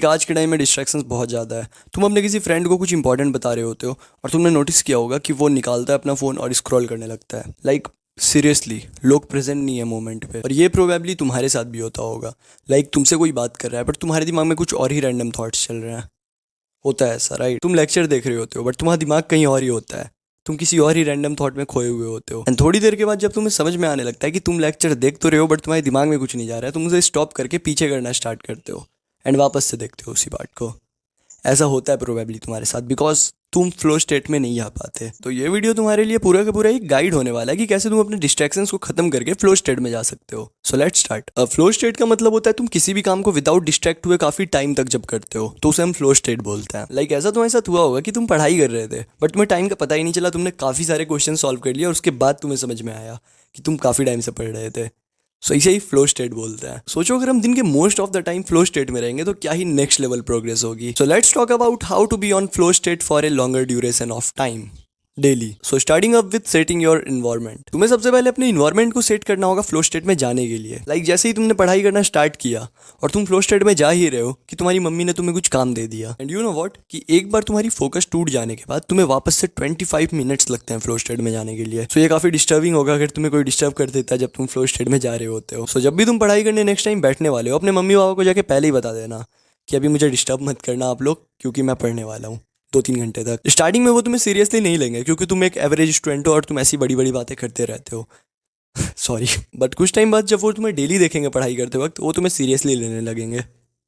आज के टाइम में डिस्ट्रैक्शंस बहुत ज़्यादा है। तुम अपने किसी फ्रेंड को कुछ इंपॉर्टेंट बता रहे होते हो और तुमने नोटिस किया होगा कि वो निकालता है अपना फ़ोन और स्क्रॉल करने लगता है। सीरियसली लोग प्रेजेंट नहीं है मोमेंट पे। और ये प्रोबेबली तुम्हारे साथ भी होता होगा। तुमसे कोई बात कर रहा है बट तुम्हारे दिमाग में कुछ और ही रैंडम थॉट्स चल रहे हैं। होता है ऐसा, राइट? तुम लेक्चर देख रहे होते हो बट तुम्हारा दिमाग कहीं और ही होता है। तुम किसी और ही रैंडम थॉट में खोए हुए होते हो एंड थोड़ी देर के बाद जब तुम्हें समझ में आने लगता है कि तुम लेक्चर देख तो रहे हो बट तुम्हारे दिमाग में कुछ नहीं जा रहा है, तुम उसे स्टॉप करके पीछे करना स्टार्ट करते हो एंड वापस से देखते हो उसी पार्ट को। ऐसा होता है प्रोबेबली तुम्हारे साथ बिकॉज तुम फ्लो स्टेट में नहीं आ पाते। तो ये वीडियो तुम्हारे लिए पूरा का पूरा एक गाइड होने वाला है कि कैसे तुम अपने डिस्ट्रैक्शंस को खत्म करके फ्लो स्टेट में जा सकते हो। So let's start. Flow state का मतलब होता है तुम किसी भी काम को विदाउट डिस्ट्रैक्ट हुए काफी टाइम तक जब करते हो तो उसे हम फ्लो स्टेट बोलते हैं। ऐसा तुम्हारे साथ हुआ होगा कि तुम पढ़ाई कर रहे थे बट तुम्हें टाइम का पता ही नहीं चला, तुमने काफी सारे क्वेश्चन सॉल्व कर लिए और उसके बाद तुम्हें समझ में आया कि तुम काफी टाइम से पढ़ रहे थे। सो इसे ही फ्लो स्टेट बोलते हैं। सोचो अगर हम दिन के most of the time flow state में रहेंगे तो क्या ही नेक्स्ट लेवल प्रोग्रेस होगी। So let's talk about how to be on flow state for a longer duration of time daily. So starting up with setting your environment. तुम्हें सबसे पहले अपने इन्वायरमेंट को सेट करना होगा फ्लो स्टेट में जाने के लिए। जैसे ही तुमने पढ़ाई करना स्टार्ट किया और तुम फ्लो स्टेट में जा ही रहे हो कि तुम्हारी मम्मी ने तुम्हें कुछ काम दे दिया एंड यू नो व्हाट कि एक बार तुम्हारी फोकस टूट जाने के बाद तुम्हें वापस से 25 मिनट्स लगते हैं फ्लो स्टेट में जाने के लिए। सो ये काफी डिस्टर्बिंग होगा अगर तुम्हें कोई डिस्टर्ब कर देता है जब तुम फ्लो स्टेट में जा रहे होते हो। सो जब भी तुम पढ़ाई करने नेक्स्ट टाइम बैठने वाले हो अपने मम्मी पापा को जाके पहले ही बता देना कि अभी मुझे डिस्टर्ब मत करना आप लोग, क्योंकि मैं पढ़ने वाला हूँ 2-3 घंटे तक। स्टार्टिंग में वो तुम्हें सीरियसली नहीं लेंगे क्योंकि तुम एक एवरेज स्टूडेंट हो और तुम ऐसी बड़ी बड़ी बातें करते रहते हो। सॉरी। बट कुछ टाइम बाद जब वो तुम्हें डेली देखेंगे पढ़ाई करते वक्त वो तुम्हें सीरियसली लेने लगेंगे।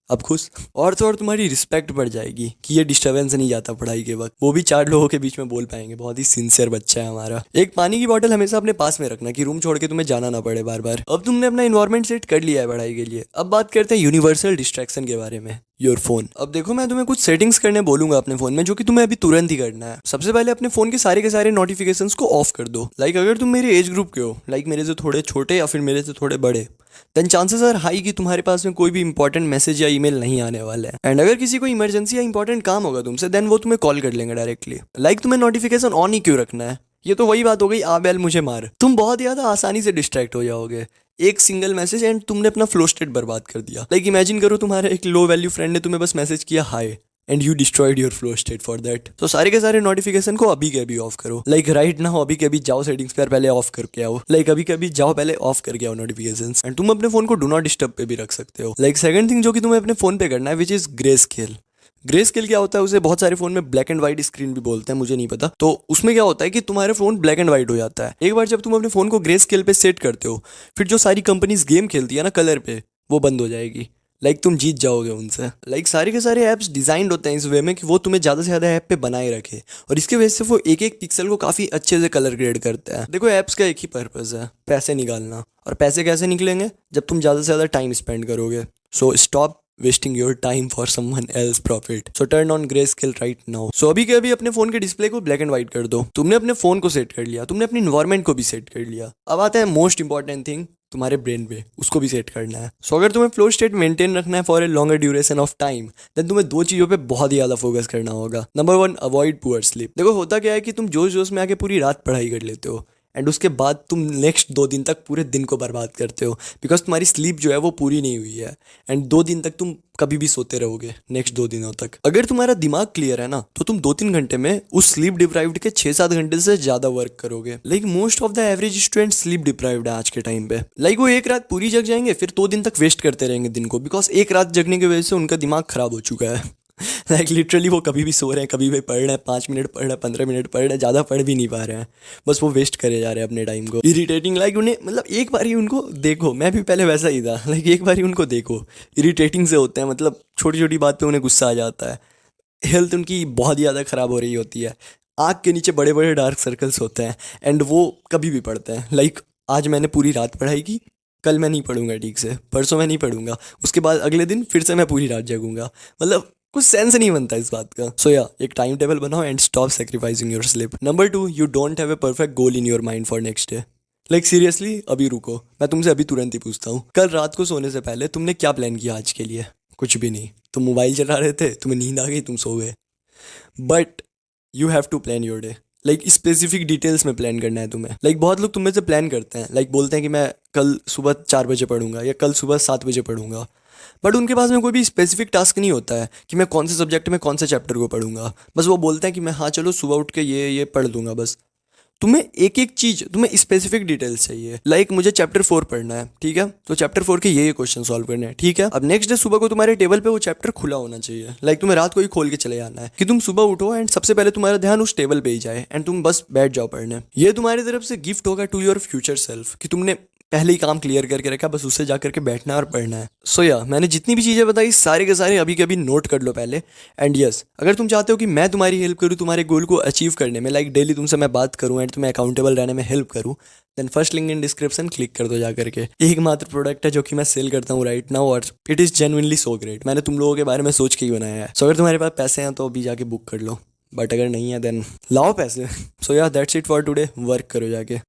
अब खुश और तो और तुम्हारी रिस्पेक्ट बढ़ जाएगी कि ये डिस्टर्बेंस नहीं जाता पढ़ाई के वक्त, वो भी 4 लोगों के बीच में बोल पाएंगे बहुत ही सिंसियर बच्चा है हमारा। एक पानी की बोतल हमेशा अपने पास में रखना कि रूम छोड़ के तुम्हें जाना ना पड़े बार बार। अब तुमने अपना इन्वायरमेंट सेट कर लिया है पढ़ाई के लिए, अब बात करते हैं यूनिवर्सल डिस्ट्रैक्शन के बारे में, योर फोन। अब देखो मैं तुम्हें कुछ सेटिंग्स करने बोलूंगा अपने फोन में जो कि तुम्हें अभी तुरंत ही करना है। सबसे पहले अपने फोन के सारे नोटिफिकेशंस को ऑफ कर दो। अगर तुम मेरे एज ग्रुप के हो, मेरे से थोड़े छोटे या फिर मेरे से थोड़े बड़े, देन चांसेस आर हाई कि तुम्हारे पास में कोई भी इंपॉर्टेंट मैसेज या ईमेल नहीं आने वाला है। एंड अगर किसी को इमरजेंसी या इंपॉर्टेंट काम होगा तुमसे देन वो तुम्हें कॉल कर लेंगे डायरेक्टली। तुम्हें नोटिफिकेशन ऑन ही क्यों रखना है? ये तो वही बात हो गई आ बैल मुझे मार। तुम बहुत ज़्यादा आसानी से डिस्ट्रैक्ट हो जाओगे एक सिंगल मैसेज एंड तुमने अपना फ्लो स्टेट बर्बाद कर दिया। इमेजिन करो तुम्हारा एक लो वैल्यू फ्रेंड ने तुम्हें बस मैसेज किया hi and you destroyed your flow state for that. तो सारे के सारे नोटिफिकेशन को अभी के अभी ऑफ करो। राइट नाउ अभी के अभी जाओ सेटिंग्स पर पहले ऑफ करके आओ। अभी के अभी जाओ पहले ऑफ करके आओ नोटिफिकेशंस। एंड तुम अपने फोन को डू नॉट डिस्टर्ब पे भी रख सकते हो। सेकंड थिंग जो कि तुम्हें अपने फोन पे करना है which is grey scale. Grey scale क्या होता है उसे बहुत सारे फोन में ब्लैक एंड व्हाइट स्क्रीन भी बोलते हैं, मुझे नहीं पता। तो उसमें क्या होता है कि तुम्हारे फोन ब्लैक एंड व्हाइट हो जाता है एक बार जब तुम अपने फोन को ग्रे स्केल पे सेट करते हो। फिर जो सारी कंपनीज गेम खेलती है ना कलर पे, वो बंद हो जाएगी। तुम जीत जाओगे उनसे। सारे के सारे ऐप्स डिजाइंड होते हैं इस वे में कि वो तुम्हें ज्यादा से ज्यादा ऐप पे बनाए रखे और इसके वजह से वो एक एक पिक्सल को काफी अच्छे से कलर ग्रेड करते हैं। देखो ऐप्स का एक ही पर्पज है, पैसे निकालना। और पैसे कैसे निकलेंगे? जब तुम ज्यादा से ज्यादा टाइम स्पेंड करोगे। So stop wasting your time for someone else profit. So turn on greyscale right now. So अभी के अभी अपने फोन के डिस्प्ले को ब्लैक एंड व्हाइट कर दो। तुमने अपने फोन को सेट कर लिया, तुमने अपनी इन्वायरमेंट को भी सेट कर लिया। अब आता है मोस्ट इंपॉर्टेंट थिंग, तुम्हारे ब्रेन पे, उसको भी सेट करना है। सो अगर तुम्हें फ्लो स्टेट मेंटेन रखना है for a longer duration of time then तुम्हें 2 चीजों पे बहुत ही ज्यादा फोकस करना होगा। Number 1, avoid poor sleep. देखो होता क्या है कि तुम जोश जोश में आके पूरी रात पढ़ाई कर लेते हो एंड उसके बाद तुम नेक्स्ट 2 दिन तक पूरे दिन को बर्बाद करते हो बिकॉज तुम्हारी स्लीप जो है वो पूरी नहीं हुई है एंड 2 दिन तक तुम कभी भी सोते रहोगे नेक्स्ट 2 दिनों तक। अगर तुम्हारा दिमाग क्लियर है ना तो तुम 2-3 घंटे में उस स्लीप डिप्राइव्ड के 6-7 घंटे से ज्यादा वर्क करोगे। Most of the average student sleep deprived है आज के टाइम पे। वो एक रात पूरी जग जाएंगे फिर 2 दिन तक वेस्ट करते रहेंगे दिन को बिकॉज एक रात जगने की वजह से उनका दिमाग खराब हो चुका है। लिटरली वो कभी भी सो रहे हैं, कभी भी पढ़ रहे हैं, 5 मिनट पढ़ रहे हैं, 15 मिनट पढ़ रहे हैं, ज़्यादा पढ़ भी नहीं पा रहे हैं, बस वो वेस्ट करे जा रहे हैं अपने टाइम को। इरिटेटिंग उन्हें एक बार ही उनको देखो, मैं भी पहले वैसा ही था। एक बार ही उनको देखो इरिटेटिंग से होते हैं, छोटी छोटी बात पे उन्हें गुस्सा आ जाता है। हेल्थ उनकी बहुत ज़्यादा ख़राब हो रही होती है, आँख के नीचे बड़े बड़े डार्क सर्कल्स होते हैं एंड वो कभी भी पढ़ते हैं। आज मैंने पूरी रात पढ़ाई की, कल मैं नहीं पढ़ूंगा ठीक से, परसों मैं नहीं पढ़ूंगा, उसके बाद अगले दिन फिर से मैं पूरी रात जगूंगा। कुछ सेंस नहीं बनता इस बात का। सो एक टाइम टेबल बनाओ and stop sacrificing your sleep. Number 2, you don't have a perfect goal in your mind for next day. Seriously अभी रुको, मैं तुमसे अभी तुरंत ही पूछता हूँ, कल रात को सोने से पहले तुमने क्या प्लान किया आज के लिए? कुछ भी नहीं। तुम मोबाइल चला रहे थे, तुम्हें नींद आ गई, तुम सो गए। But you have to plan your day. Specific details में प्लान करना है तुम्हें। बहुत लोग तुम्हें से प्लान करते हैं, बोलते हैं कि मैं कल सुबह 4 बजे पढ़ूंगा या कल सुबह 7 बजे पढ़ूंगा। बट उनके पास में कोई भी स्पेसिफिक टास्क नहीं होता है कि मैं कौन से सब्जेक्ट में कौन से चैप्टर को पढ़ूंगा। बस वो बोलते हैं कि मैं हाँ चलो सुबह उठ के ये पढ़ लूँगा बस। तुम्हें एक एक चीज, तुम्हें स्पेसिफिक डिटेल्स चाहिए। लाइक मुझे चैप्टर 4 पढ़ना है, ठीक है, तो चैप्टर 4 के ये क्वेश्चन सॉल्व करने हैं, ठीक है। अब नेक्स्ट डे सुबह को तुम्हारे टेबल पे वो चैप्टर खुला होना चाहिए। लाइक तुम्हें रात को ही खोल के चले जाना है कि तुम सुबह उठो एंड सबसे पहले तुम्हारा ध्यान उस टेबल पे ही जाए एंड तुम बस बैठ जाओ पढ़ने। ये तुम्हारी तरफ से गिफ्ट होगा टू योर फ्यूचर सेल्फ कि तुमने पहले ही काम क्लियर करके रखा, बस उससे जा करके बैठना है और पढ़ना है। सो या मैंने जितनी भी चीज़ें बताई सारे के सारे अभी के अभी नोट कर लो पहले। एंड यस, अगर तुम चाहते हो कि मैं तुम्हारी हेल्प करूँ तुम्हारे गोल को अचीव करने में, लाइक डेली तुमसे मैं बात करूँ एंड तुम्हें अकाउंटेबल रहने में हेल्प करूँ, then first link in description click कर दो जा करके। एकमात्र प्रोडक्ट है जो कि मैं सेल करता हूँ राइट नाउ और it is genuinely so great. मैंने तुम लोगों के बारे में सोच के ही बनाया है। सो अगर तुम्हारे पास पैसे हैं तो अभी जाके बुक कर लो, बट अगर नहीं है देन लाओ पैसे। सो या that's it for today, work करो जाके।